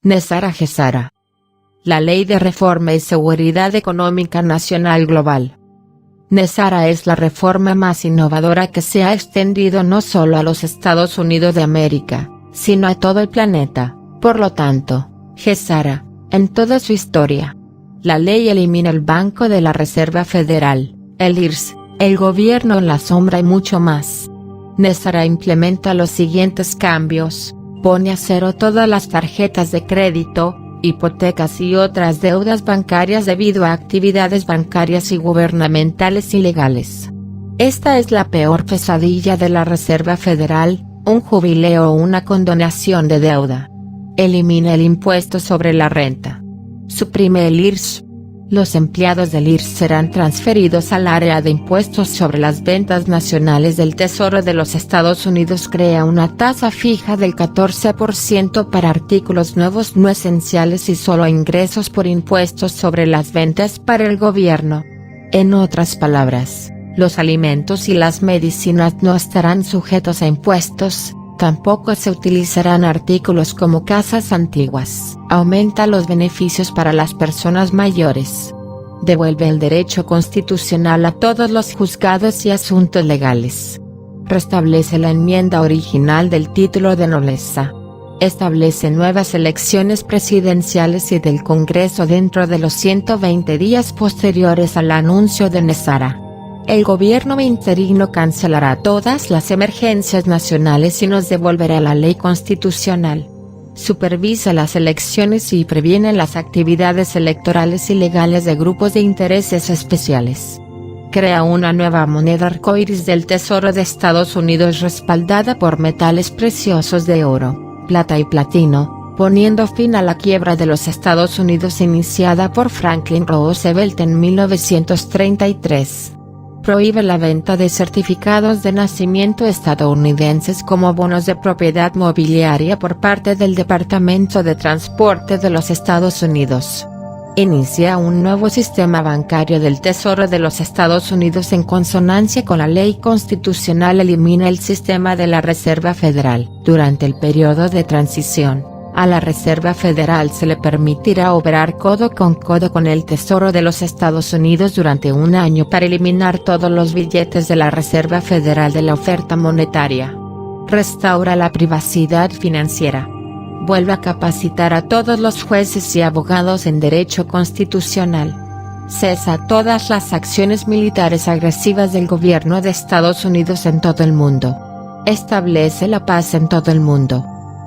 Nezara Gesara. La Ley de Reforma y Seguridad Económica Nacional Global. Nezara es la reforma más innovadora que se ha extendido no solo a los Estados Unidos de América, sino a todo el planeta. Por lo tanto, Gesara, en toda su historia. La ley elimina el Banco de la Reserva Federal, el IRS, el gobierno en la sombra y mucho más. Nezara implementa los siguientes cambios: pone a cero todas las tarjetas de crédito, hipotecas y otras deudas bancarias debido a actividades bancarias y gubernamentales ilegales. Esta es la peor pesadilla de la Reserva Federal, un jubileo o una condonación de deuda. Elimina el impuesto sobre la renta. Suprime el IRS. Los empleados del IRS serán transferidos al área de impuestos sobre las ventas nacionales del Tesoro de los Estados Unidos. Crea una tasa fija del 14% para artículos nuevos no esenciales y solo ingresos por impuestos sobre las ventas para el gobierno. En otras palabras, los alimentos y las medicinas no estarán sujetos a impuestos. Tampoco se utilizarán artículos como casas antiguas. Aumenta los beneficios para las personas mayores. Devuelve el derecho constitucional a todos los juzgados y asuntos legales. Restablece la enmienda original del título de nobleza. Establece nuevas elecciones presidenciales y del Congreso dentro de los 120 días posteriores al anuncio de Nezara. El gobierno interino cancelará todas las emergencias nacionales y nos devolverá la ley constitucional. Supervisa las elecciones y previene las actividades electorales ilegales de grupos de intereses especiales. Crea una nueva moneda arcoíris del Tesoro de Estados Unidos respaldada por metales preciosos de oro, plata y platino, poniendo fin a la quiebra de los Estados Unidos iniciada por Franklin Roosevelt en 1933. Prohíbe la venta de certificados de nacimiento estadounidenses como bonos de propiedad mobiliaria por parte del Departamento de Transporte de los Estados Unidos. Inicia un nuevo sistema bancario del Tesoro de los Estados Unidos en consonancia con la ley constitucional. Elimina el sistema de la Reserva Federal. Durante el periodo de transición, a la Reserva Federal se le permitirá operar codo con el Tesoro de los Estados Unidos durante un año para eliminar todos los billetes de la Reserva Federal de la oferta monetaria. Restaura la privacidad financiera. Vuelve a capacitar a todos los jueces y abogados en derecho constitucional. Cesa todas las acciones militares agresivas del gobierno de Estados Unidos en todo el mundo. Establece la paz en todo el mundo.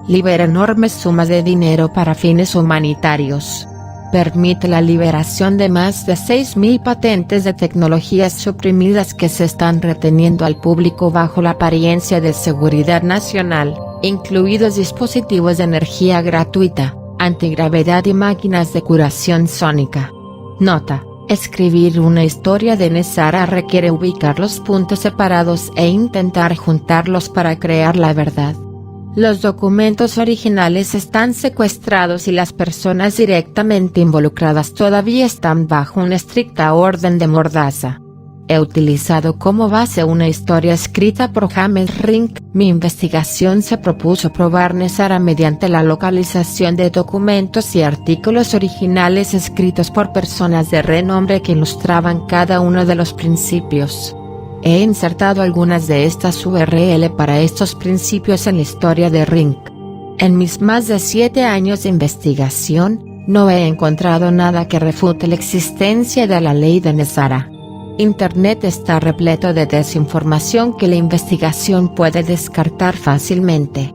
Libera enormes sumas de dinero para fines humanitarios. Permite la liberación de más de 6.000 patentes de tecnologías suprimidas que se están reteniendo al público bajo la apariencia de seguridad nacional, incluidos dispositivos de energía gratuita, antigravedad y máquinas de curación sónica. Nota: escribir una historia de Nezara requiere ubicar los puntos separados e intentar juntarlos para crear la verdad. Los documentos originales están secuestrados y las personas directamente involucradas todavía están bajo una estricta orden de mordaza. He utilizado como base una historia escrita por James Rink. Mi investigación se propuso probar Nezara mediante la localización de documentos y artículos originales escritos por personas de renombre que ilustraban cada uno de los principios. He insertado algunas de estas URL para estos principios en la historia de Rink. En mis más de 7 años de investigación, no he encontrado nada que refute la existencia de la ley de Nezara. Internet está repleto de desinformación que la investigación puede descartar fácilmente.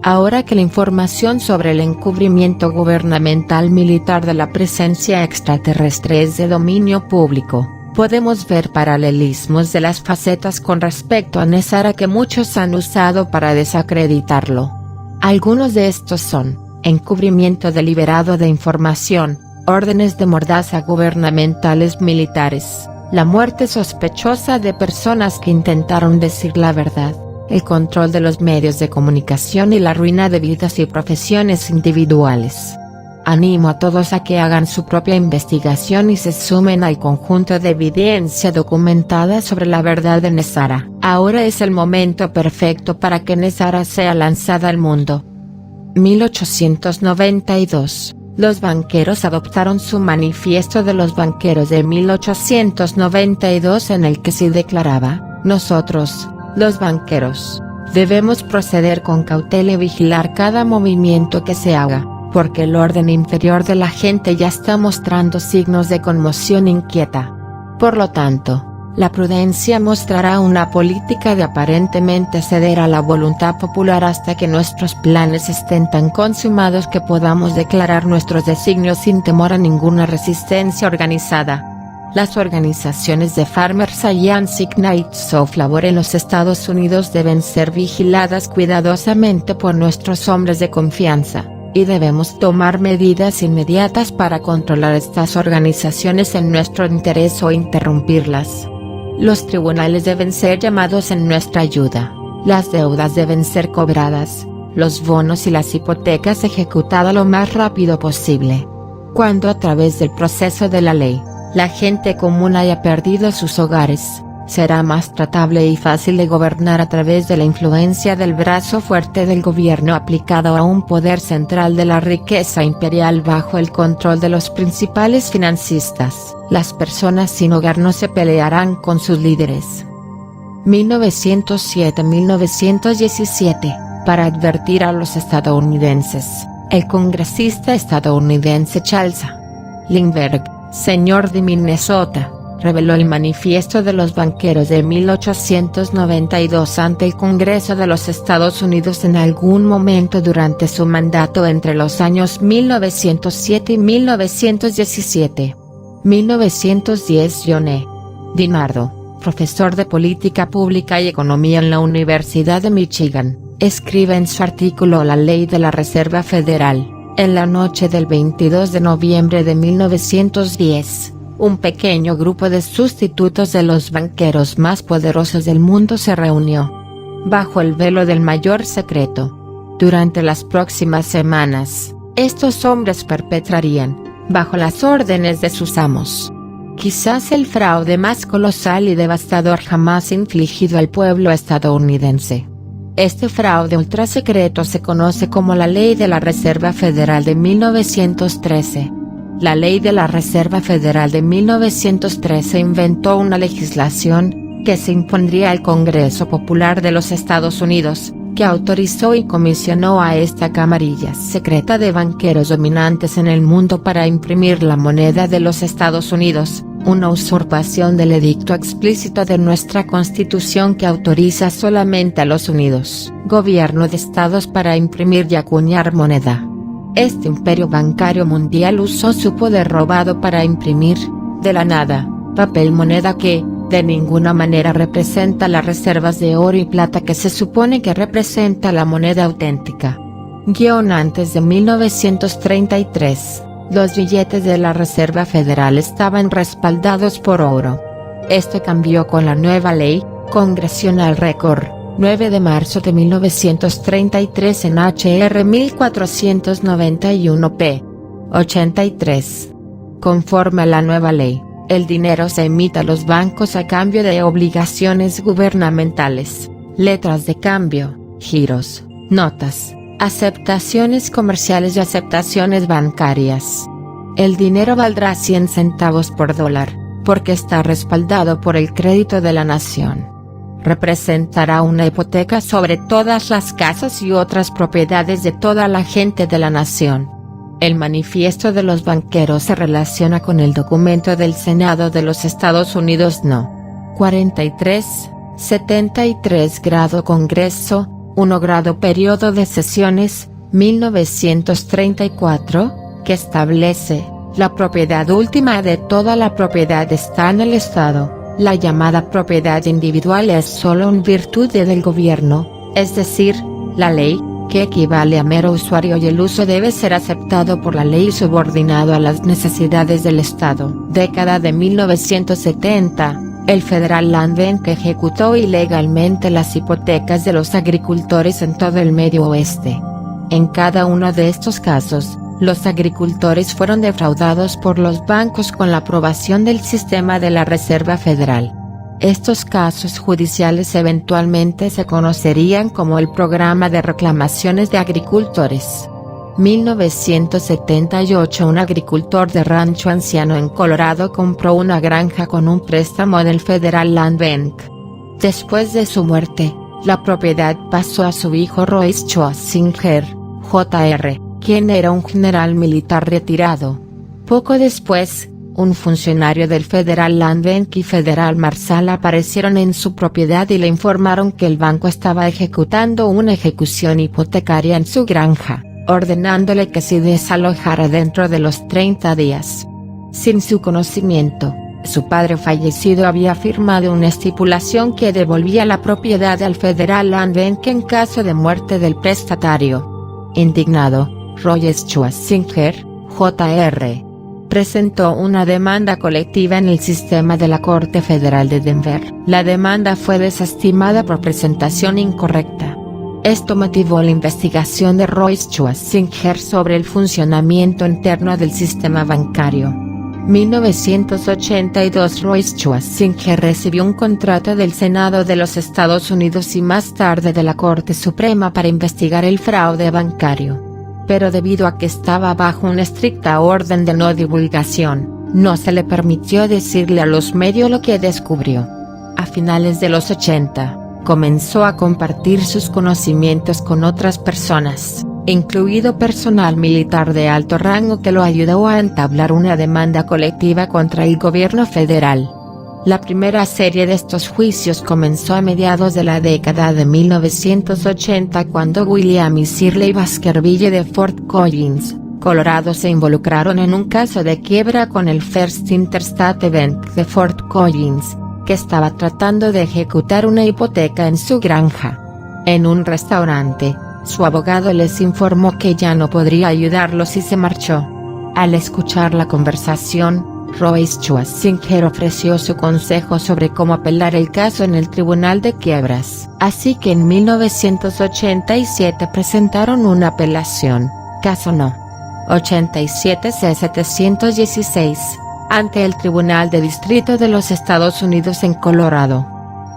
Ahora que la información sobre el encubrimiento gubernamental militar de la presencia extraterrestre es de dominio público, podemos ver paralelismos de las facetas con respecto a Nezara que muchos han usado para desacreditarlo. Algunos de estos son: encubrimiento deliberado de información, órdenes de mordaza gubernamentales militares, la muerte sospechosa de personas que intentaron decir la verdad, el control de los medios de comunicación y la ruina de vidas y profesiones individuales. Animo a todos a que hagan su propia investigación y se sumen al conjunto de evidencia documentada sobre la verdad de Nezara. Ahora es el momento perfecto para que Nezara sea lanzada al mundo. 1892. Los banqueros adoptaron su Manifiesto de los Banqueros de 1892 en el que se declaraba: nosotros, los banqueros, debemos proceder con cautela y vigilar cada movimiento que se haga, porque el orden interior de la gente ya está mostrando signos de conmoción inquieta. Por lo tanto, la prudencia mostrará una política de aparentemente ceder a la voluntad popular hasta que nuestros planes estén tan consumados que podamos declarar nuestros designios sin temor a ninguna resistencia organizada. Las organizaciones de Farmers Alliance Knights of Labor en los Estados Unidos deben ser vigiladas cuidadosamente por nuestros hombres de confianza, y debemos tomar medidas inmediatas para controlar estas organizaciones en nuestro interés o interrumpirlas. Los tribunales deben ser llamados en nuestra ayuda, las deudas deben ser cobradas, los bonos y las hipotecas ejecutadas lo más rápido posible. Cuando a través del proceso de la ley, la gente común haya perdido sus hogares, será más tratable y fácil de gobernar a través de la influencia del brazo fuerte del gobierno aplicado a un poder central de la riqueza imperial bajo el control de los principales financistas. Las personas sin hogar no se pelearán con sus líderes. 1907-1917, para advertir a los estadounidenses, el congresista estadounidense Charles Lindbergh, señor de Minnesota, reveló el Manifiesto de los Banqueros de 1892 ante el Congreso de los Estados Unidos en algún momento durante su mandato entre los años 1907 y 1917. 1910. John E. DiNardo, profesor de Política Pública y Economía en la Universidad de Michigan, escribe en su artículo La Ley de la Reserva Federal: en la noche del 22 de noviembre de 1910, un pequeño grupo de sustitutos de los banqueros más poderosos del mundo se reunió, bajo el velo del mayor secreto. Durante las próximas semanas, estos hombres perpetrarían, bajo las órdenes de sus amos, quizás el fraude más colosal y devastador jamás infligido al pueblo estadounidense. Este fraude ultrasecreto se conoce como la Ley de la Reserva Federal de 1913. La Ley de la Reserva Federal de 1913 inventó una legislación que se impondría al Congreso Popular de los Estados Unidos, que autorizó y comisionó a esta camarilla secreta de banqueros dominantes en el mundo para imprimir la moneda de los Estados Unidos, una usurpación del edicto explícito de nuestra Constitución que autoriza solamente a los Unidos, gobierno de estados, para imprimir y acuñar moneda. Este imperio bancario mundial usó su poder robado para imprimir, de la nada, papel moneda que, de ninguna manera representa las reservas de oro y plata que se supone que representa la moneda auténtica. Antes de 1933, los billetes de la Reserva Federal estaban respaldados por oro. Esto cambió con la nueva ley, Congressional Record, 9 de marzo de 1933 en HR 1491 p. 83. Conforme a la nueva ley, el dinero se emite a los bancos a cambio de obligaciones gubernamentales, letras de cambio, giros, notas, aceptaciones comerciales y aceptaciones bancarias. El dinero valdrá 100 centavos por dólar, porque está respaldado por el crédito de la nación. Representará una hipoteca sobre todas las casas y otras propiedades de toda la gente de la nación. El Manifiesto de los Banqueros se relaciona con el documento del Senado de los Estados Unidos No. 43, 73 grado Congreso, 1 grado Periodo de Sesiones, 1934, que establece: la propiedad última de toda la propiedad está en el Estado. La llamada propiedad individual es solo en virtud del gobierno, es decir, la ley, que equivale a mero usuario, y el uso debe ser aceptado por la ley y subordinado a las necesidades del Estado. Década de 1970, el Federal Land Bank ejecutó ilegalmente las hipotecas de los agricultores en todo el Medio Oeste. En cada uno de estos casos, los agricultores fueron defraudados por los bancos con la aprobación del sistema de la Reserva Federal. Estos casos judiciales eventualmente se conocerían como el Programa de Reclamaciones de Agricultores. 1978 Un agricultor de Rancho Anciano en Colorado compró una granja con un préstamo del Federal Land Bank. Después de su muerte, la propiedad pasó a su hijo Royce Schussinger, Jr., quien era un general militar retirado. Poco después, un funcionario del Federal Land Bank y Federal Marshal aparecieron en su propiedad y le informaron que el banco estaba ejecutando una ejecución hipotecaria en su granja, ordenándole que se desalojara dentro de los 30 días. Sin su conocimiento, su padre fallecido había firmado una estipulación que devolvía la propiedad al Federal Land Bank en caso de muerte del prestatario. Indignado, Royce Schussinger, Jr., presentó una demanda colectiva en el sistema de la Corte Federal de Denver. La demanda fue desestimada por presentación incorrecta. Esto motivó la investigación de Royce Schussinger sobre el funcionamiento interno del sistema bancario. 1982 Royce Schussinger recibió un contrato del Senado de los Estados Unidos y más tarde de la Corte Suprema para investigar el fraude bancario. Pero debido a que estaba bajo una estricta orden de no divulgación, no se le permitió decirle a los medios lo que descubrió. A finales de los 80, comenzó a compartir sus conocimientos con otras personas, incluido personal militar de alto rango que lo ayudó a entablar una demanda colectiva contra el gobierno federal. La primera serie de estos juicios comenzó a mediados de la década de 1980 cuando William y Shirley Baskerville de Fort Collins, Colorado se involucraron en un caso de quiebra con el First Interstate Bank de Fort Collins, que estaba tratando de ejecutar una hipoteca en su granja. En un restaurante, su abogado les informó que ya no podría ayudarlos y se marchó. Al escuchar la conversación, Royce Schussinger ofreció su consejo sobre cómo apelar el caso en el Tribunal de Quiebras. Así que en 1987 presentaron una apelación, caso No. 87 C-716, ante el Tribunal de Distrito de los Estados Unidos en Colorado.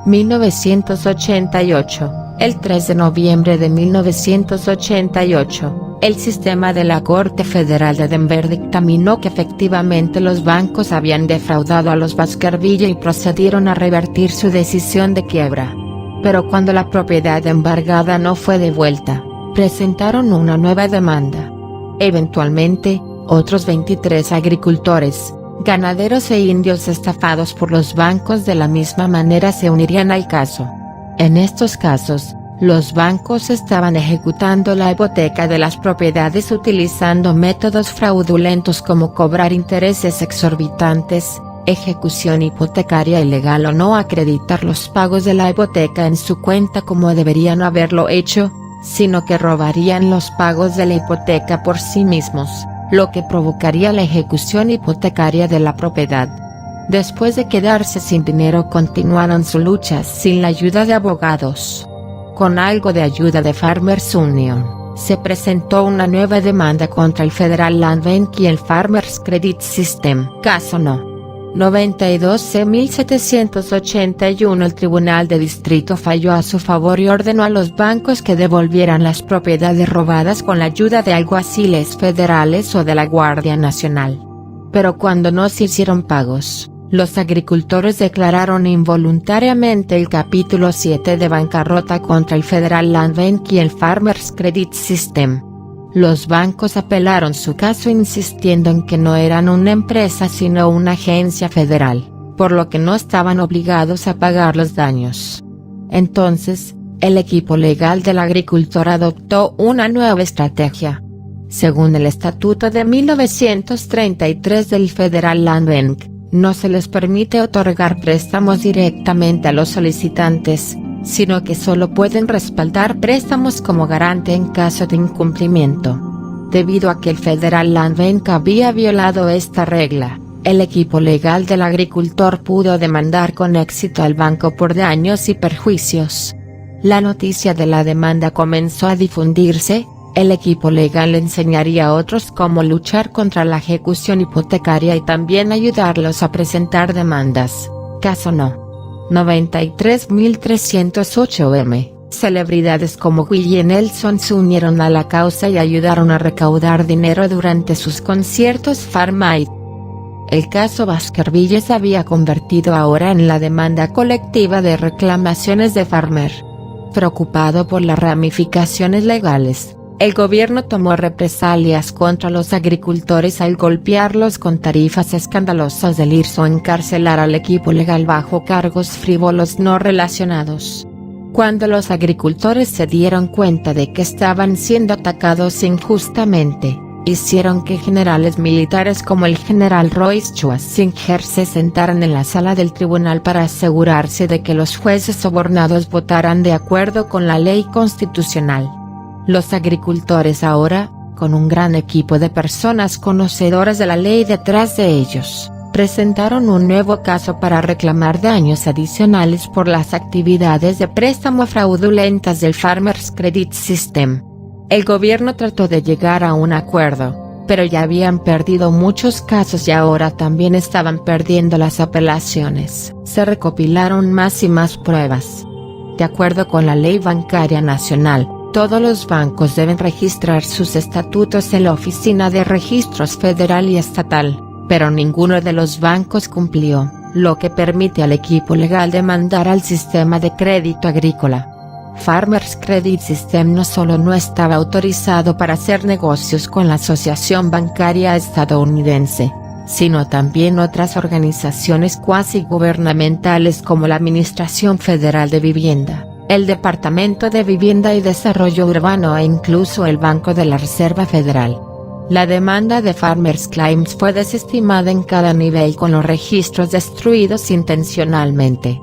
1988, el 3 de noviembre de 1988. El sistema de la Corte Federal de Denver dictaminó que efectivamente los bancos habían defraudado a los Baskerville y procedieron a revertir su decisión de quiebra. Pero cuando la propiedad embargada no fue devuelta, presentaron una nueva demanda. Eventualmente, otros 23 agricultores, ganaderos e indios estafados por los bancos de la misma manera se unirían al caso. En estos casos, los bancos estaban ejecutando la hipoteca de las propiedades utilizando métodos fraudulentos como cobrar intereses exorbitantes, ejecución hipotecaria ilegal o no acreditar los pagos de la hipoteca en su cuenta como deberían haberlo hecho, sino que robarían los pagos de la hipoteca por sí mismos, lo que provocaría la ejecución hipotecaria de la propiedad. Después de quedarse sin dinero continuaron su lucha sin la ayuda de abogados. Con algo de ayuda de Farmers Union, se presentó una nueva demanda contra el Federal Land Bank y el Farmers Credit System. Caso No. 92 C-1781 El Tribunal de Distrito falló a su favor y ordenó a los bancos que devolvieran las propiedades robadas con la ayuda de alguaciles federales o de la Guardia Nacional. Pero cuando no se hicieron pagos, los agricultores declararon involuntariamente el capítulo 7 de bancarrota contra el Federal Land Bank y el Farmers Credit System. Los bancos apelaron su caso insistiendo en que no eran una empresa sino una agencia federal, por lo que no estaban obligados a pagar los daños. Entonces, el equipo legal del agricultor adoptó una nueva estrategia. Según el Estatuto de 1933 del Federal Land Bank, no se les permite otorgar préstamos directamente a los solicitantes, sino que solo pueden respaldar préstamos como garante en caso de incumplimiento. Debido a que el Federal Land Bank había violado esta regla, el equipo legal del agricultor pudo demandar con éxito al banco por daños y perjuicios. La noticia de la demanda comenzó a difundirse. El equipo legal enseñaría a otros cómo luchar contra la ejecución hipotecaria y también ayudarlos a presentar demandas. Caso No. 93.308 celebridades como Willie Nelson se unieron a la causa y ayudaron a recaudar dinero durante sus conciertos Farmite. El caso Baskerville se había convertido ahora en la demanda colectiva de reclamaciones de Farmer. Preocupado por las ramificaciones legales, el gobierno tomó represalias contra los agricultores al golpearlos con tarifas escandalosas del IRS o encarcelar al equipo legal bajo cargos frívolos no relacionados. Cuando los agricultores se dieron cuenta de que estaban siendo atacados injustamente, hicieron que generales militares como el general Royce Schwarzenegger se sentaran en la sala del tribunal para asegurarse de que los jueces sobornados votaran de acuerdo con la ley constitucional. Los agricultores ahora, con un gran equipo de personas conocedoras de la ley detrás de ellos, presentaron un nuevo caso para reclamar daños adicionales por las actividades de préstamo fraudulentas del Farmers Credit System. El gobierno trató de llegar a un acuerdo, pero ya habían perdido muchos casos y ahora también estaban perdiendo las apelaciones. Se recopilaron más y más pruebas. De acuerdo con la Ley Bancaria Nacional, todos los bancos deben registrar sus estatutos en la Oficina de Registros Federal y Estatal, pero ninguno de los bancos cumplió, lo que permite al equipo legal demandar al sistema de crédito agrícola. Farmers Credit System no solo no estaba autorizado para hacer negocios con la Asociación Bancaria Estadounidense, sino también otras organizaciones cuasi gubernamentales como la Administración Federal de Vivienda, el Departamento de Vivienda y Desarrollo Urbano e incluso el Banco de la Reserva Federal. La demanda de Farmers Claims fue desestimada en cada nivel con los registros destruidos intencionalmente.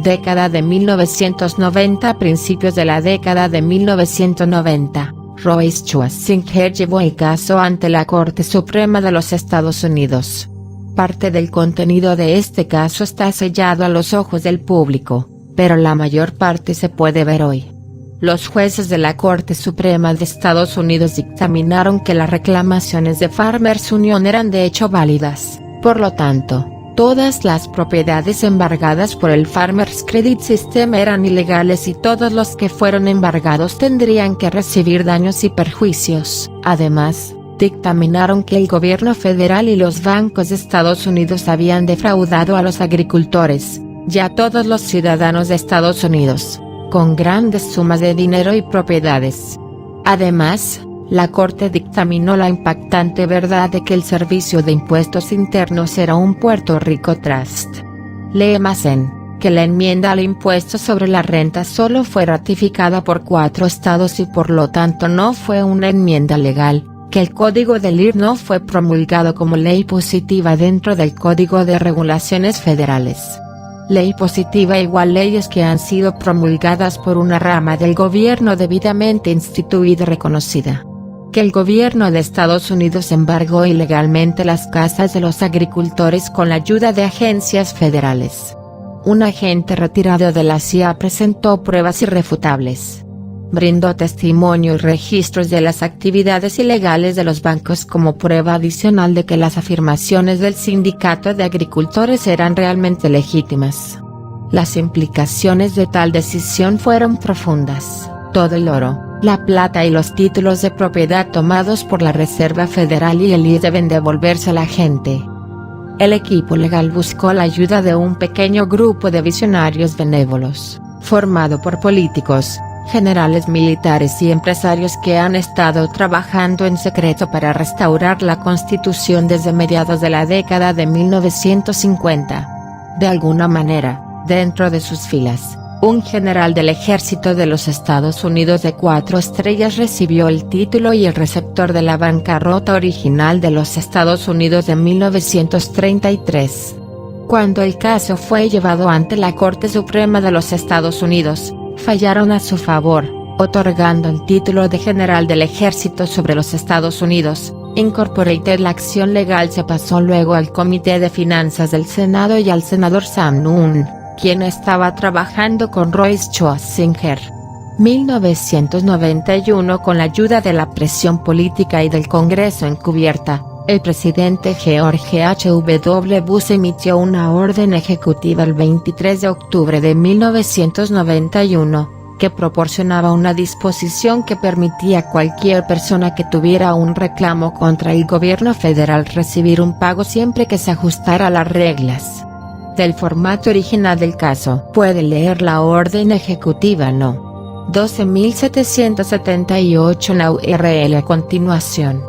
Década de 1990 a principios de la década de 1990, Royce Schwarzenegger llevó el caso ante la Corte Suprema de los Estados Unidos. Parte del contenido de este caso está sellado a los ojos del público, pero la mayor parte se puede ver hoy. Los jueces de la Corte Suprema de Estados Unidos dictaminaron que las reclamaciones de Farmers Union eran de hecho válidas, por lo tanto, todas las propiedades embargadas por el Farmers Credit System eran ilegales y todos los que fueron embargados tendrían que recibir daños y perjuicios. Además, dictaminaron que el gobierno federal y los bancos de Estados Unidos habían defraudado a los agricultores, y a todos los ciudadanos de Estados Unidos, con grandes sumas de dinero y propiedades. Además, la Corte dictaminó la impactante verdad de que el Servicio de Impuestos Internos era un Puerto Rico Trust. Lee más en, que la enmienda al impuesto sobre la renta solo fue ratificada por 4 estados y por lo tanto no fue una enmienda legal, que el Código del IR no fue promulgado como ley positiva dentro del Código de Regulaciones Federales. Ley positiva igual leyes que han sido promulgadas por una rama del gobierno debidamente instituida y reconocida. Que el gobierno de Estados Unidos embargó ilegalmente las casas de los agricultores con la ayuda de agencias federales. Un agente retirado de la CIA presentó pruebas irrefutables. Brindó testimonio y registros de las actividades ilegales de los bancos como prueba adicional de que las afirmaciones del sindicato de agricultores eran realmente legítimas. Las implicaciones de tal decisión fueron profundas. Todo el oro, la plata y los títulos de propiedad tomados por la Reserva Federal y el IRS deben devolverse a la gente. El equipo legal buscó la ayuda de un pequeño grupo de visionarios benévolos, formado por políticos, generales militares y empresarios que han estado trabajando en secreto para restaurar la Constitución desde mediados de la década de 1950. De alguna manera, dentro de sus filas, un general del ejército de los Estados Unidos de 4 estrellas recibió el título y el receptor de la bancarrota original de los Estados Unidos de 1933. Cuando el caso fue llevado ante la Corte Suprema de los Estados Unidos, fallaron a su favor, otorgando el título de general del ejército sobre los Estados Unidos, Incorporated. La acción legal se pasó luego al Comité de Finanzas del Senado y al senador Sam Nunn, quien estaba trabajando con Royce Schwarzenegger. 1991. Con la ayuda de la presión política y del Congreso encubierta, El presidente George H.W. Bush emitió una orden ejecutiva el 23 de octubre de 1991, que proporcionaba una disposición que permitía a cualquier persona que tuviera un reclamo contra el gobierno federal recibir un pago siempre que se ajustara a las reglas. Del formato original del caso puede leer la orden ejecutiva No. 12.778 en la URL a continuación.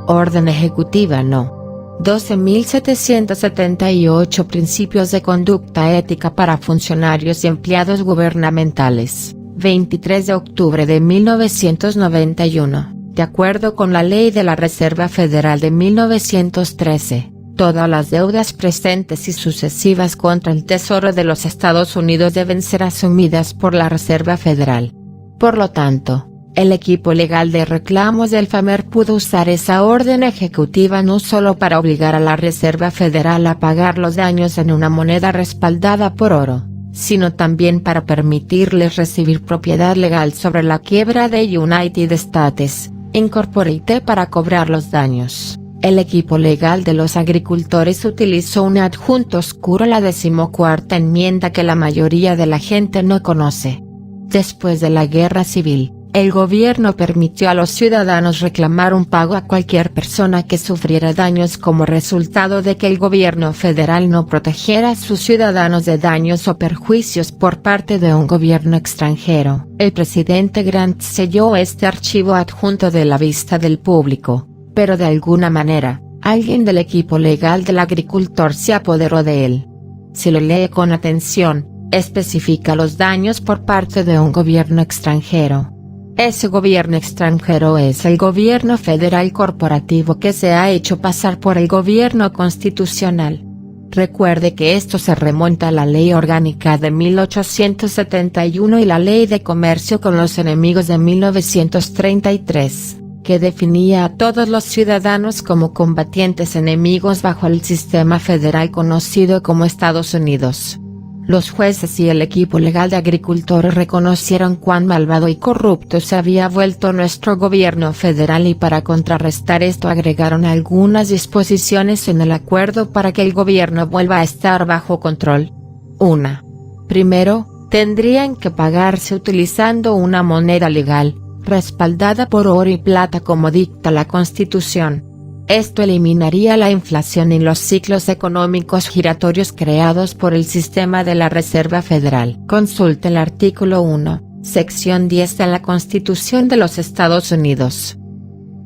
Orden ejecutiva No. 12.778 Principios de conducta ética para funcionarios y empleados gubernamentales, 23 de octubre de 1991. De acuerdo con la Ley de la Reserva Federal de 1913, todas las deudas presentes y sucesivas contra el Tesoro de los Estados Unidos deben ser asumidas por la Reserva Federal. Por lo tanto, el equipo legal de reclamos del FAMER pudo usar esa orden ejecutiva no solo para obligar a la Reserva Federal a pagar los daños en una moneda respaldada por oro, sino también para permitirles recibir propiedad legal sobre la quiebra de United States Incorporated para cobrar los daños. El equipo legal de los agricultores utilizó un adjunto oscuro a la 14ª enmienda que la mayoría de la gente no conoce. Después de la Guerra Civil, el gobierno permitió a los ciudadanos reclamar un pago a cualquier persona que sufriera daños como resultado de que el gobierno federal no protegiera a sus ciudadanos de daños o perjuicios por parte de un gobierno extranjero. El presidente Grant selló este archivo adjunto de la vista del público, pero de alguna manera, alguien del equipo legal del agricultor se apoderó de él. Si lo lee con atención, especifica los daños por parte de un gobierno extranjero. Ese gobierno extranjero es el gobierno federal corporativo que se ha hecho pasar por el gobierno constitucional. Recuerde que esto se remonta a la Ley Orgánica de 1871 y la Ley de Comercio con los Enemigos de 1933, que definía a todos los ciudadanos como combatientes enemigos bajo el sistema federal conocido como Estados Unidos. Los jueces y el equipo legal de agricultores reconocieron cuán malvado y corrupto se había vuelto nuestro gobierno federal y para contrarrestar esto agregaron algunas disposiciones en el acuerdo para que el gobierno vuelva a estar bajo control. 1. Primero, tendrían que pagarse utilizando una moneda legal, respaldada por oro y plata como dicta la Constitución. Esto eliminaría la inflación y los ciclos económicos giratorios creados por el sistema de la Reserva Federal. Consulte el artículo 1, sección 10 de la Constitución de los Estados Unidos.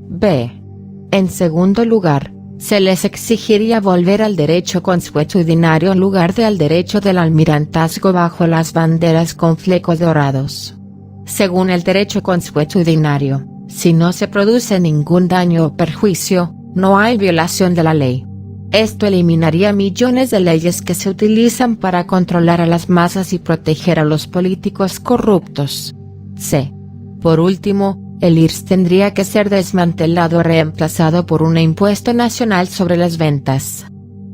B. En segundo lugar, se les exigiría volver al derecho consuetudinario en lugar de al derecho del almirantazgo bajo las banderas con flecos dorados. Según el derecho consuetudinario, si no se produce ningún daño o perjuicio, no hay violación de la ley. Esto eliminaría millones de leyes que se utilizan para controlar a las masas y proteger a los políticos corruptos. C. Por último, el IRS tendría que ser desmantelado o reemplazado por un impuesto nacional sobre las ventas.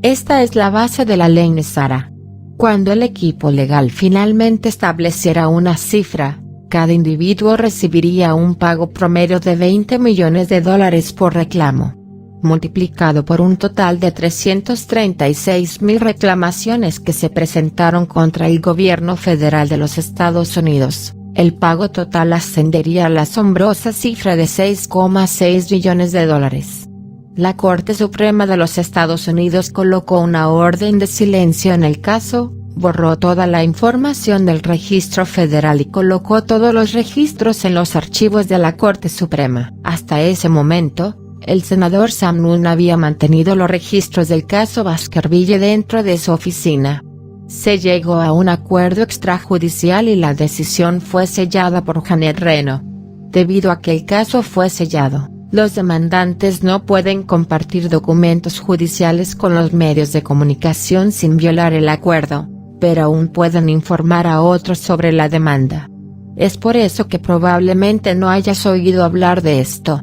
Esta es la base de la ley NESARA. Cuando el equipo legal finalmente estableciera una cifra, cada individuo recibiría un pago promedio de $20 millones por reclamo, multiplicado por un total de 336.000 reclamaciones que se presentaron contra el gobierno federal de los Estados Unidos. El pago total ascendería a la asombrosa cifra de $6,6 billones. La Corte Suprema de los Estados Unidos colocó una orden de silencio en el caso, borró toda la información del registro federal y colocó todos los registros en los archivos de la Corte Suprema. Hasta ese momento, el senador Sam Nunn había mantenido los registros del caso Baskerville dentro de su oficina. Se llegó a un acuerdo extrajudicial y la decisión fue sellada por Janet Reno. Debido a que el caso fue sellado, los demandantes no pueden compartir documentos judiciales con los medios de comunicación sin violar el acuerdo, pero aún pueden informar a otros sobre la demanda. Es por eso que probablemente no hayas oído hablar de esto.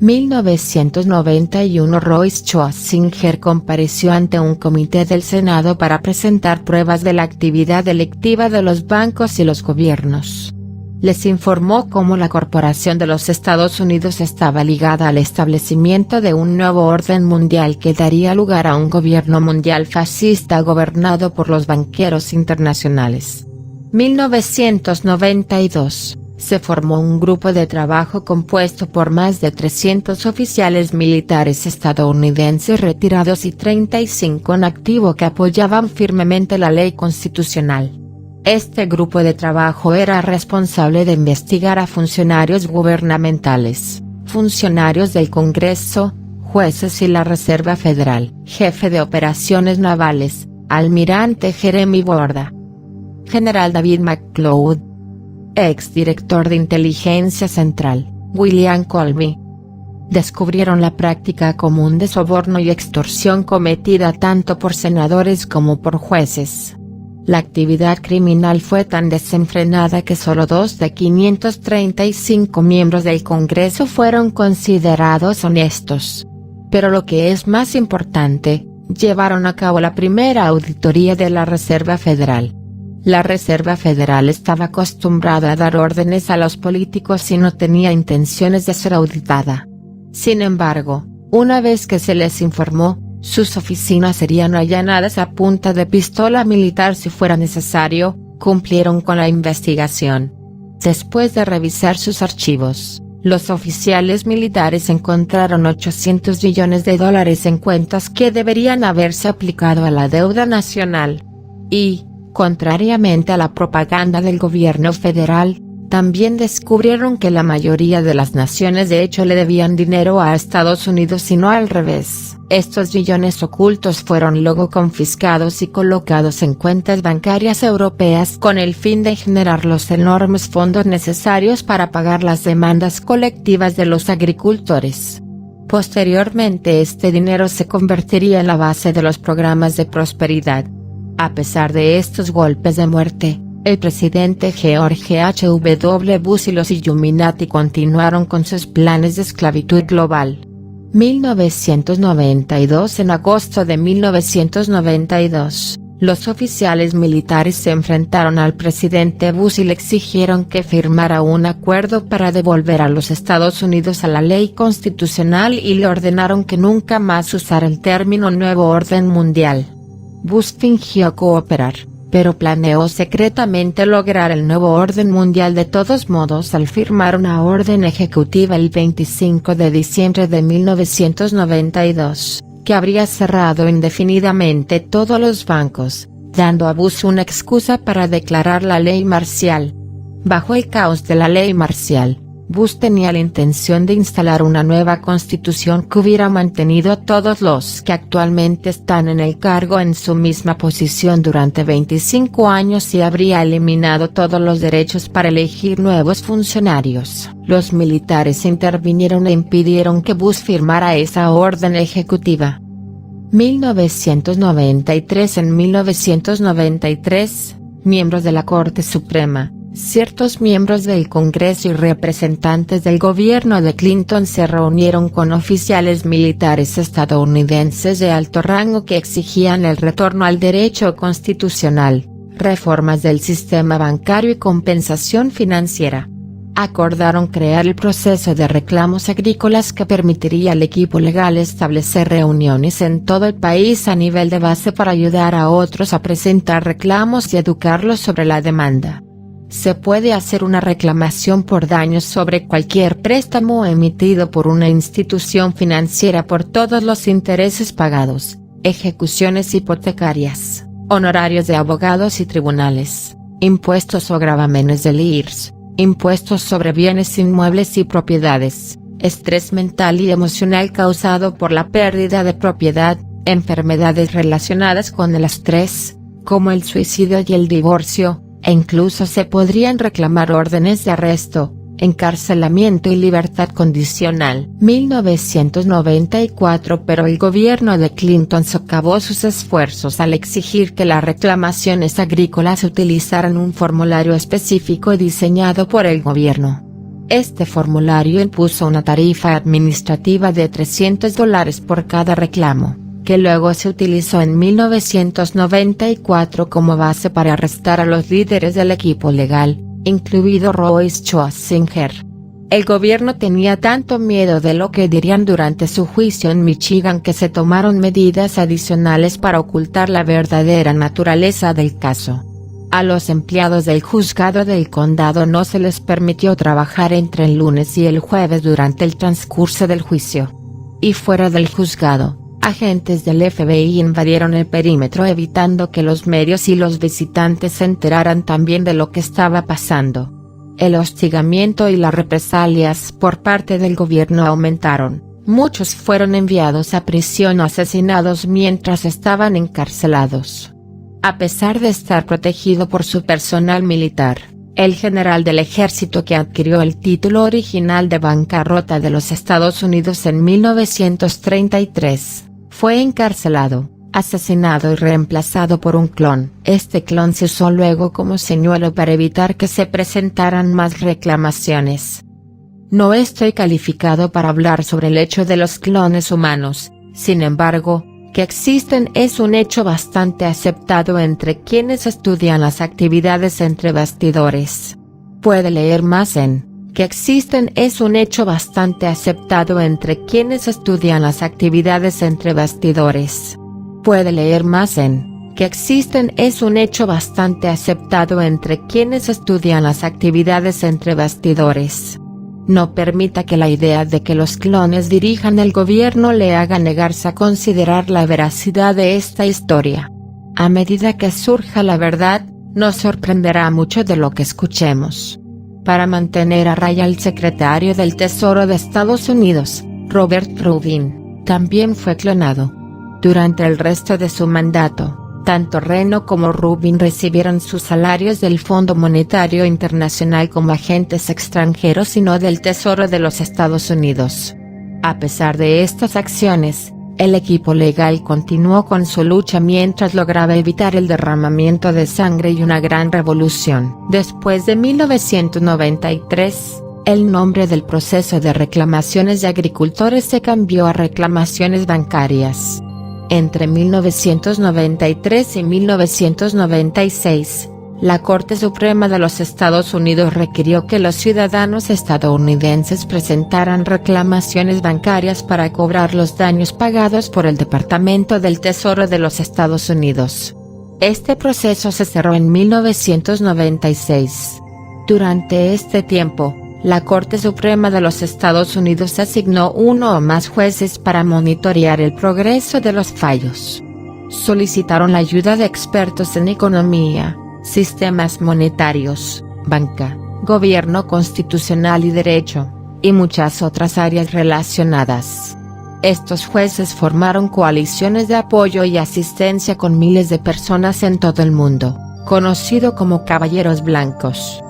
1991 Royce Schussinger compareció ante un comité del Senado para presentar pruebas de la actividad delictiva de los bancos y los gobiernos. Les informó cómo la Corporación de los Estados Unidos estaba ligada al establecimiento de un nuevo orden mundial que daría lugar a un gobierno mundial fascista gobernado por los banqueros internacionales. 1992. Se formó un grupo de trabajo compuesto por más de 300 oficiales militares estadounidenses retirados y 35 en activo que apoyaban firmemente la ley constitucional. Este grupo de trabajo era responsable de investigar a funcionarios gubernamentales, funcionarios del Congreso, jueces y la Reserva Federal. Jefe de operaciones navales, almirante Jeremy Borda. General David McCloud. Ex director de inteligencia central, William Colby. Descubrieron la práctica común de soborno y extorsión cometida tanto por senadores como por jueces. La actividad criminal fue tan desenfrenada que solo 2 de 535 miembros del Congreso fueron considerados honestos. Pero lo que es más importante, llevaron a cabo la primera auditoría de la Reserva Federal. La Reserva Federal estaba acostumbrada a dar órdenes a los políticos y no tenía intenciones de ser auditada. Sin embargo, una vez que se les informó, sus oficinas serían allanadas a punta de pistola militar si fuera necesario, cumplieron con la investigación. Después de revisar sus archivos, los oficiales militares encontraron $800 millones en cuentas que deberían haberse aplicado a la deuda nacional. Y, contrariamente a la propaganda del gobierno federal, también descubrieron que la mayoría de las naciones de hecho le debían dinero a Estados Unidos y no al revés. Estos millones ocultos fueron luego confiscados y colocados en cuentas bancarias europeas con el fin de generar los enormes fondos necesarios para pagar las demandas colectivas de los agricultores. Posteriormente este dinero se convertiría en la base de los programas de prosperidad. A pesar de estos golpes de muerte, el presidente George H.W. Bush y los Illuminati continuaron con sus planes de esclavitud global. 1992. En agosto de 1992, los oficiales militares se enfrentaron al presidente Bush y le exigieron que firmara un acuerdo para devolver a los Estados Unidos a la ley constitucional y le ordenaron que nunca más usara el término Nuevo Orden Mundial. Bush fingió cooperar, pero planeó secretamente lograr el nuevo orden mundial de todos modos al firmar una orden ejecutiva el 25 de diciembre de 1992, que habría cerrado indefinidamente todos los bancos, dando a Bush una excusa para declarar la ley marcial. Bajo el caos de la ley marcial, Bush tenía la intención de instalar una nueva constitución que hubiera mantenido a todos los que actualmente están en el cargo en su misma posición durante 25 años y habría eliminado todos los derechos para elegir nuevos funcionarios. Los militares intervinieron e impidieron que Bush firmara esa orden ejecutiva. 1993. En 1993, miembros de la Corte Suprema, ciertos miembros del Congreso y representantes del gobierno de Clinton se reunieron con oficiales militares estadounidenses de alto rango que exigían el retorno al derecho constitucional, reformas del sistema bancario y compensación financiera. Acordaron crear el proceso de reclamos agrícolas que permitiría al equipo legal establecer reuniones en todo el país a nivel de base para ayudar a otros a presentar reclamos y educarlos sobre la demanda. Se puede hacer una reclamación por daños sobre cualquier préstamo emitido por una institución financiera por todos los intereses pagados, ejecuciones hipotecarias, honorarios de abogados y tribunales, impuestos o gravámenes del IRS, impuestos sobre bienes inmuebles y propiedades, estrés mental y emocional causado por la pérdida de propiedad, enfermedades relacionadas con el estrés, como el suicidio y el divorcio. E incluso se podrían reclamar órdenes de arresto, encarcelamiento y libertad condicional. 1994. Pero el gobierno de Clinton socavó sus esfuerzos al exigir que las reclamaciones agrícolas utilizaran un formulario específico diseñado por el gobierno. Este formulario impuso una tarifa administrativa de $300 por cada reclamo, que luego se utilizó en 1994 como base para arrestar a los líderes del equipo legal, incluido Royce Schussinger. El gobierno tenía tanto miedo de lo que dirían durante su juicio en Michigan que se tomaron medidas adicionales para ocultar la verdadera naturaleza del caso. A los empleados del juzgado del condado no se les permitió trabajar entre el lunes y el jueves durante el transcurso del juicio. Y fuera del juzgado, agentes del FBI invadieron el perímetro evitando que los medios y los visitantes se enteraran también de lo que estaba pasando. El hostigamiento y las represalias por parte del gobierno aumentaron. Muchos fueron enviados a prisión o asesinados mientras estaban encarcelados. A pesar de estar protegido por su personal militar, el general del ejército que adquirió el título original de bancarrota de los Estados Unidos en 1933, fue encarcelado, asesinado y reemplazado por un clon. Este clon se usó luego como señuelo para evitar que se presentaran más reclamaciones. No estoy calificado para hablar sobre el hecho de los clones humanos, sin embargo, que existen es un hecho bastante aceptado entre quienes estudian las actividades entre bastidores. Puede leer más en que existen es un hecho bastante aceptado entre quienes estudian las actividades entre bastidores. Puede leer más en que existen es un hecho bastante aceptado entre quienes estudian las actividades entre bastidores. No permita que la idea de que los clones dirijan el gobierno le haga negarse a considerar la veracidad de esta historia. A medida que surja la verdad, nos sorprenderá mucho de lo que escuchemos. Para mantener a raya al secretario del Tesoro de Estados Unidos, Robert Rubin, también fue clonado. Durante el resto de su mandato, tanto Reno como Rubin recibieron sus salarios del Fondo Monetario Internacional como agentes extranjeros y no del Tesoro de los Estados Unidos. A pesar de estas acciones, el equipo legal continuó con su lucha mientras lograba evitar el derramamiento de sangre y una gran revolución. Después de 1993, el nombre del proceso de reclamaciones de agricultores se cambió a reclamaciones bancarias. Entre 1993 y 1996, la Corte Suprema de los Estados Unidos requirió que los ciudadanos estadounidenses presentaran reclamaciones bancarias para cobrar los daños pagados por el Departamento del Tesoro de los Estados Unidos. Este proceso se cerró en 1996. Durante este tiempo, la Corte Suprema de los Estados Unidos asignó uno o más jueces para monitorear el progreso de los fallos. Solicitaron la ayuda de expertos en economía, sistemas monetarios, banca, gobierno constitucional y derecho, y muchas otras áreas relacionadas. Estos jueces formaron coaliciones de apoyo y asistencia con miles de personas en todo el mundo, conocido como caballeros blancos.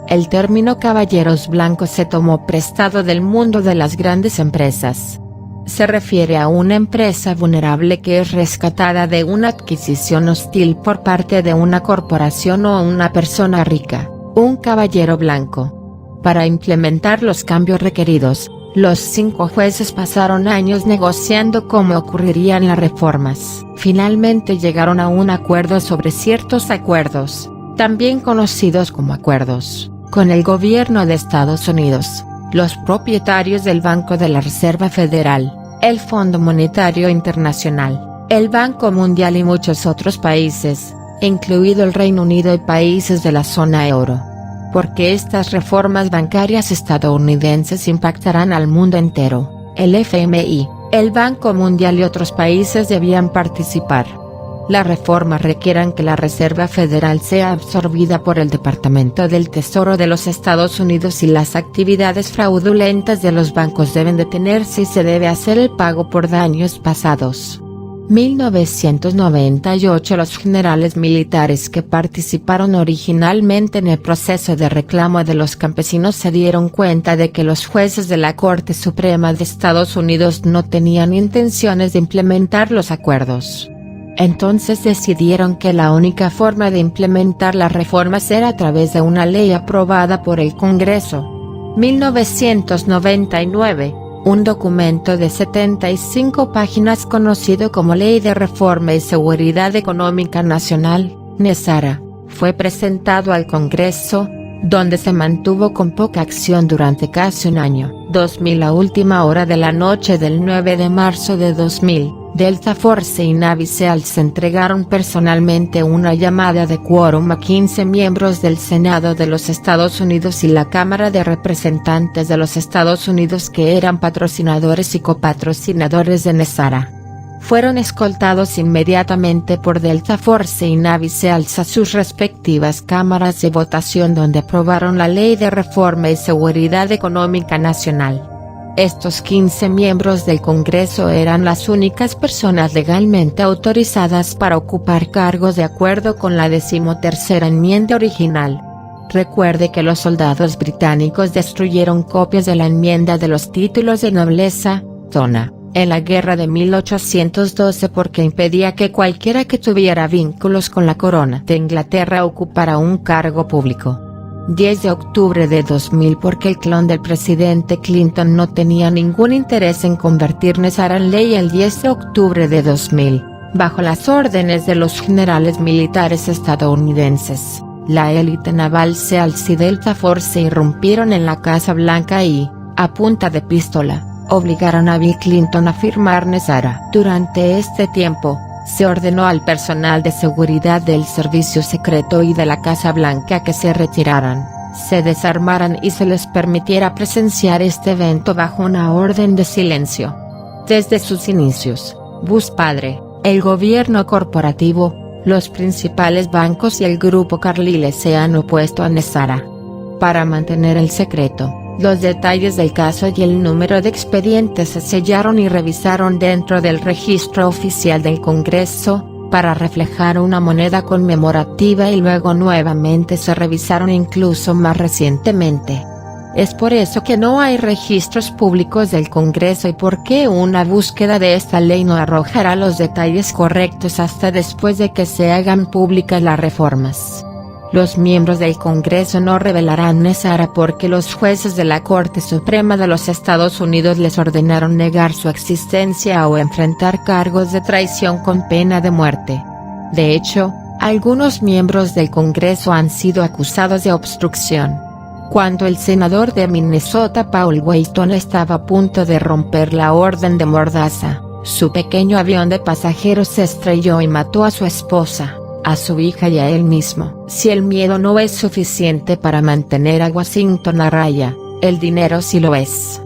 El término caballeros blancos se tomó prestado del mundo de las grandes empresas. Se refiere a una empresa vulnerable que es rescatada de una adquisición hostil por parte de una corporación o una persona rica, un caballero blanco. Para implementar los cambios requeridos, los 5 jueces pasaron años negociando cómo ocurrirían las reformas. Finalmente llegaron a un acuerdo sobre ciertos acuerdos, también conocidos como acuerdos, con el gobierno de Estados Unidos, los propietarios del Banco de la Reserva Federal, el Fondo Monetario Internacional, el Banco Mundial y muchos otros países, incluido el Reino Unido y países de la zona euro. Porque estas reformas bancarias estadounidenses impactarán al mundo entero, el FMI, el Banco Mundial y otros países debían participar. Las reformas requieren que la Reserva Federal sea absorbida por el Departamento del Tesoro de los Estados Unidos y las actividades fraudulentas de los bancos deben detenerse y se debe hacer el pago por daños pasados. 1998 Los generales militares que participaron originalmente en el proceso de reclamo de los campesinos se dieron cuenta de que los jueces de la Corte Suprema de Estados Unidos no tenían intenciones de implementar los acuerdos. Entonces decidieron que la única forma de implementar las reformas era a través de una ley aprobada por el Congreso. 1999, un documento de 75 páginas conocido como Ley de Reforma y Seguridad Económica Nacional, NESARA, fue presentado al Congreso, donde se mantuvo con poca acción durante casi un año. 2000 A última hora de la noche del 9 de marzo de 2000, Delta Force y Navy SEALs entregaron personalmente una llamada de quórum a 15 miembros del Senado de los Estados Unidos y la Cámara de Representantes de los Estados Unidos que eran patrocinadores y copatrocinadores de NESARA. Fueron escoltados inmediatamente por Delta Force y Navy SEALs a sus respectivas cámaras de votación donde aprobaron la Ley de Reforma y Seguridad Económica Nacional. Estos 15 miembros del Congreso eran las únicas personas legalmente autorizadas para ocupar cargos de acuerdo con la 13ª enmienda original. Recuerde que los soldados británicos destruyeron copias de la enmienda de los títulos de nobleza, zona, en la guerra de 1812 porque impedía que cualquiera que tuviera vínculos con la corona de Inglaterra ocupara un cargo público. 10 de octubre de 2000 porque el clon del presidente Clinton no tenía ningún interés en convertir NESARA en ley. El 10 de octubre de 2000, bajo las órdenes de los generales militares estadounidenses, la élite naval SEALs y Delta Force irrumpieron en la Casa Blanca y, a punta de pistola, obligaron a Bill Clinton a firmar NESARA. Durante este tiempo, se ordenó al personal de seguridad del Servicio Secreto y de la Casa Blanca que se retiraran, se desarmaran y se les permitiera presenciar este evento bajo una orden de silencio. Desde sus inicios, Bush padre, el gobierno corporativo, los principales bancos y el grupo Carlyle se han opuesto a NESARA. Para mantener el secreto, los detalles del caso y el número de expedientes se sellaron y revisaron dentro del registro oficial del Congreso, para reflejar una moneda conmemorativa y luego nuevamente se revisaron incluso más recientemente. Es por eso que no hay registros públicos del Congreso y porque una búsqueda de esta ley no arrojará los detalles correctos hasta después de que se hagan públicas las reformas. Los miembros del Congreso no revelarán NESARA porque los jueces de la Corte Suprema de los Estados Unidos les ordenaron negar su existencia o enfrentar cargos de traición con pena de muerte. De hecho, algunos miembros del Congreso han sido acusados de obstrucción. Cuando el senador de Minnesota Paul Wheaton estaba a punto de romper la orden de Mordaza, su pequeño avión de pasajeros se estrelló y mató a su esposa, a su hija y a él mismo. Si el miedo no es suficiente para mantener a Washington a raya, el dinero sí lo es.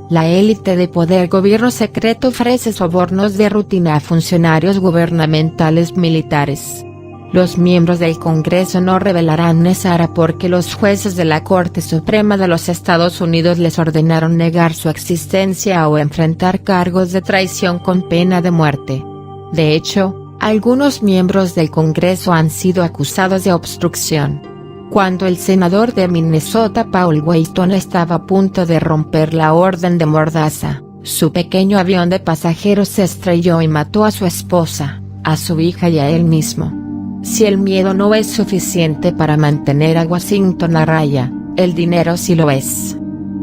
La élite de poder gobierno secreto ofrece sobornos de rutina a funcionarios gubernamentales militares. Los miembros del Congreso no revelarán NESARA porque los jueces de la Corte Suprema de los Estados Unidos les ordenaron negar su existencia o enfrentar cargos de traición con pena de muerte. De hecho, algunos miembros del Congreso han sido acusados de obstrucción. Cuando el senador de Minnesota Paul Wheaton estaba a punto de romper la orden de Mordaza, su pequeño avión de pasajeros se estrelló y mató a su esposa, a su hija y a él mismo. Si el miedo no es suficiente para mantener a Washington a raya, el dinero sí lo es.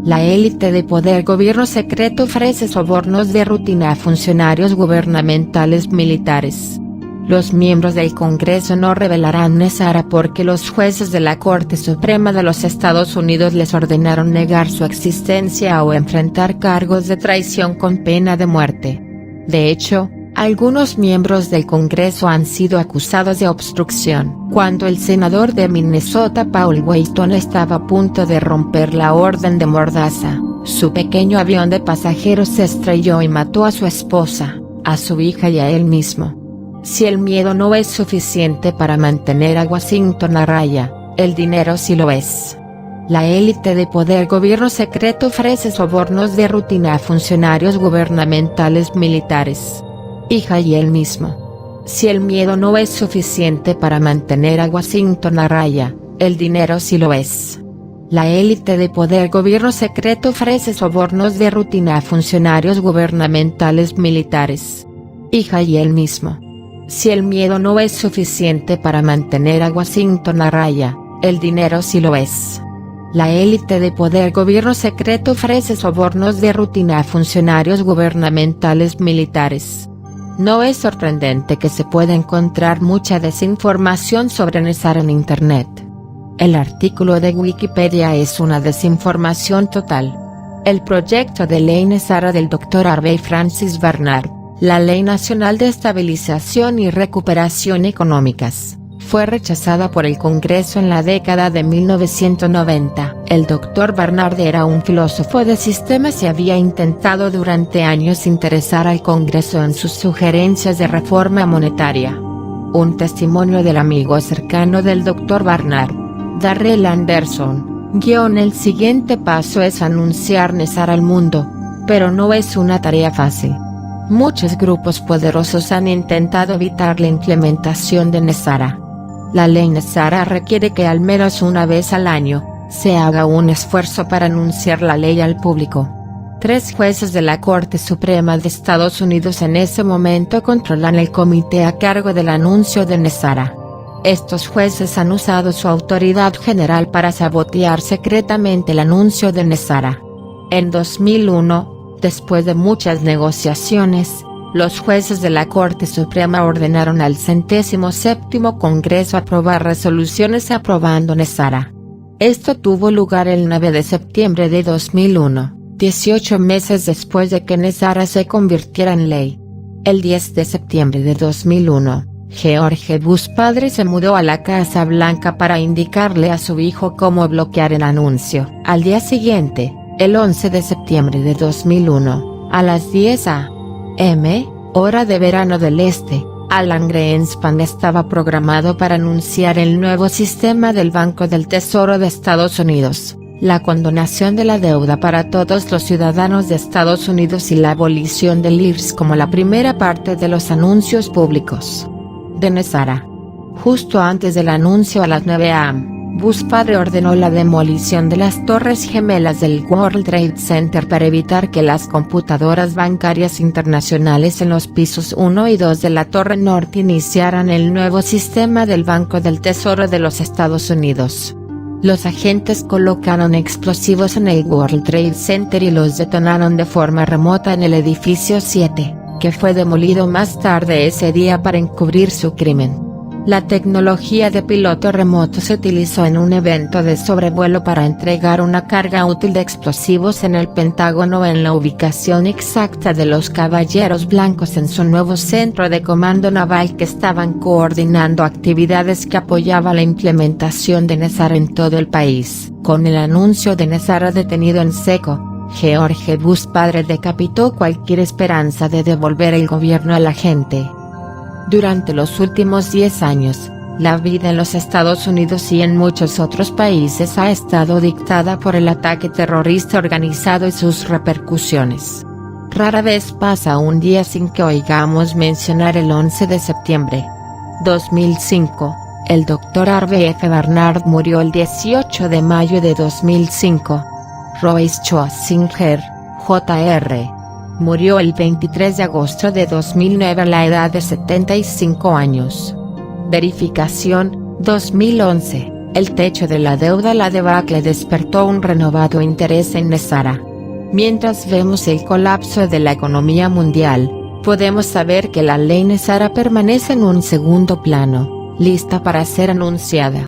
La élite de poder gobierno secreto ofrece sobornos de rutina a funcionarios gubernamentales militares. Los miembros del Congreso no revelarán NESARA porque los jueces de la Corte Suprema de los Estados Unidos les ordenaron negar su existencia o enfrentar cargos de traición con pena de muerte. De hecho, algunos miembros del Congreso han sido acusados de obstrucción. Cuando el senador de Minnesota Paul Wheaton estaba a punto de romper la orden de Mordaza, su pequeño avión de pasajeros se estrelló y mató a su esposa, a su hija y a él mismo. Si el miedo no es suficiente para mantener a Washington a raya, el dinero sí lo es. La élite de poder gobierno secreto ofrece sobornos de rutina a funcionarios gubernamentales militares. Hija y él mismo. Si el miedo no es suficiente para mantener a Washington a raya, el dinero sí lo es. La élite de poder gobierno secreto ofrece sobornos de rutina a funcionarios gubernamentales militares. Hija y él mismo. Si el miedo no es suficiente para mantener a Washington a raya, el dinero sí lo es. La élite de poder gobierno secreto ofrece sobornos de rutina a funcionarios gubernamentales militares. No es sorprendente que se pueda encontrar mucha desinformación sobre NESARA en Internet. El artículo de Wikipedia es una desinformación total. El proyecto de ley Nesara del Dr. Harvey Francis Barnard, la Ley Nacional de Estabilización y Recuperación Económicas, fue rechazada por el Congreso en la década de 1990. El Dr. Barnard era un filósofo de sistemas y había intentado durante años interesar al Congreso en sus sugerencias de reforma monetaria. Un testimonio del amigo cercano del Dr. Barnard, Darrell Anderson, el siguiente paso es anunciar Nesara al mundo, pero no es una tarea fácil. Muchos grupos poderosos han intentado evitar la implementación de Nesara. La ley Nesara requiere que al menos una vez al año, se haga un esfuerzo para anunciar la ley al público. 3 jueces de la Corte Suprema de Estados Unidos en ese momento controlan el comité a cargo del anuncio de Nesara. Estos jueces han usado su autoridad general para sabotear secretamente el anuncio de Nesara. En 2001, después de muchas negociaciones, los jueces de la Corte Suprema ordenaron al 77º Congreso aprobar resoluciones aprobando Nesara. Esto tuvo lugar el 9 de septiembre de 2001, 18 meses después de que Nesara se convirtiera en ley. El 10 de septiembre de 2001, George Bush padre se mudó a la Casa Blanca para indicarle a su hijo cómo bloquear el anuncio. Al día siguiente, el 11 de septiembre de 2001, a las 10 a.m., hora de verano del este, Alan Greenspan estaba programado para anunciar el nuevo sistema del Banco del Tesoro de Estados Unidos, la condonación de la deuda para todos los ciudadanos de Estados Unidos y la abolición del IRS como la primera parte de los anuncios públicos de Nesara. Justo antes del anuncio a las 9 a.m., Bush padre ordenó la demolición de las torres gemelas del World Trade Center para evitar que las computadoras bancarias internacionales en los pisos 1 y 2 de la Torre Norte iniciaran el nuevo sistema del Banco del Tesoro de los Estados Unidos. Los agentes colocaron explosivos en el World Trade Center y los detonaron de forma remota en el edificio 7, que fue demolido más tarde ese día para encubrir su crimen. La tecnología de piloto remoto se utilizó en un evento de sobrevuelo para entregar una carga útil de explosivos en el Pentágono en la ubicación exacta de los Caballeros Blancos en su nuevo centro de comando naval que estaban coordinando actividades que apoyaban la implementación de Nesara en todo el país. Con el anuncio de Nesara detenido en seco, George Bush padre decapitó cualquier esperanza de devolver el gobierno a la gente. Durante los últimos 10 años, la vida en los Estados Unidos y en muchos otros países ha estado dictada por el ataque terrorista organizado y sus repercusiones. Rara vez pasa un día sin que oigamos mencionar el 11 de septiembre. 2005, el Dr. Harvey F. Barnard murió el 18 de mayo de 2005. Royce Schussinger, Jr., murió el 23 de agosto de 2009 a la edad de 75 años. Verificación, 2011, el techo de la deuda. La debacle despertó un renovado interés en Nesara. Mientras vemos el colapso de la economía mundial, podemos saber que la ley Nesara permanece en un segundo plano, lista para ser anunciada.